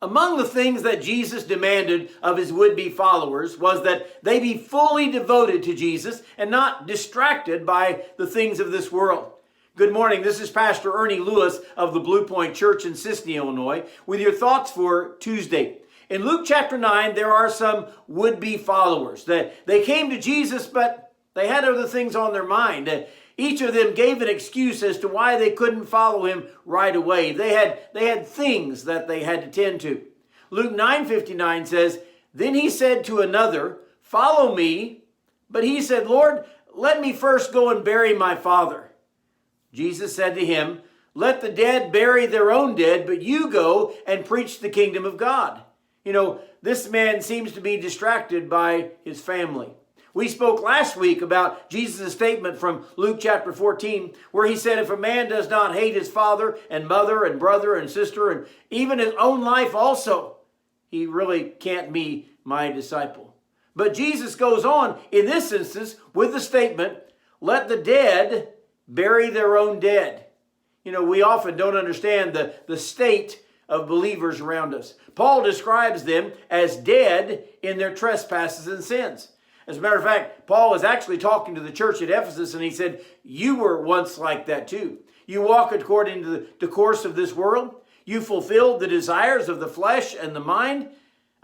Among the things that Jesus demanded of his would-be followers was that they be fully devoted to Jesus and not distracted by the things of this world. Good morning. This is Pastor Ernie Lewis of the Blue Point Church in Sisney, Illinois, with your thoughts for Tuesday. In Luke chapter 9, there are some would-be followers that they came to Jesus, but they had other things on their mind. Each of them gave an excuse as to why they couldn't follow him right away. They had things that they had to tend to. Luke 9:59 says, "Then he said to another, 'Follow me.' But he said, 'Lord, let me first go and bury my father.' Jesus said to him, 'Let the dead bury their own dead, but you go and preach the kingdom of God.'" You know, this man seems to be distracted by his family. We spoke last week about Jesus' statement from Luke chapter 14, where he said, if a man does not hate his father and mother and brother and sister and even his own life also, he really can't be my disciple. But Jesus goes on in this instance with the statement, let the dead bury their own dead. You know, we often don't understand the state of believers around us. Paul describes them as dead in their trespasses and sins. As a matter of fact, Paul was actually talking to the church at Ephesus, and he said, you were once like that too. You walk according to the course of this world. You fulfilled the desires of the flesh and the mind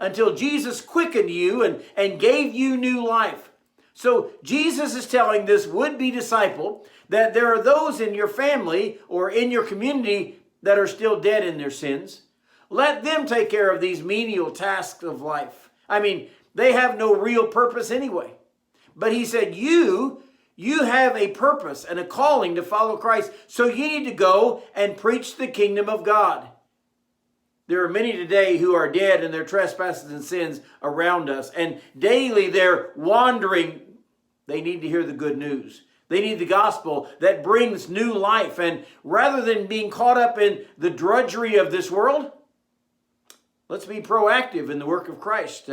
until Jesus quickened you and gave you new life. So Jesus is telling this would-be disciple that there are those in your family or in your community that are still dead in their sins. Let them take care of these menial tasks of life. I mean, they have no real purpose anyway. But he said, you have a purpose and a calling to follow Christ. So you need to go and preach the kingdom of God. There are many today who are dead in their trespasses and sins around us. And daily they're wandering. They need to hear the good news. They need the gospel that brings new life. And rather than being caught up in the drudgery of this world, let's be proactive in the work of Christ,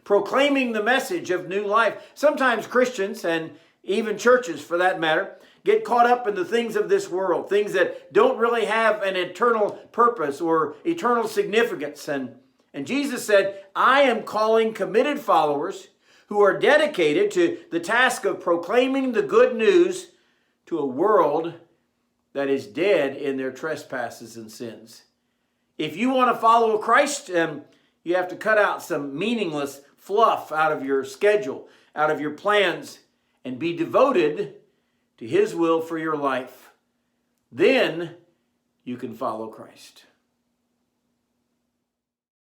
proclaiming the message of new life. Sometimes Christians, and even churches for that matter, get caught up in the things of this world, things that don't really have an eternal purpose or eternal significance. And Jesus said, I am calling committed followers who are dedicated to the task of proclaiming the good news to a world that is dead in their trespasses and sins. If you want to follow Christ, you have to cut out some meaningless fluff out of your schedule, out of your plans, and be devoted to His will for your life. Then you can follow Christ.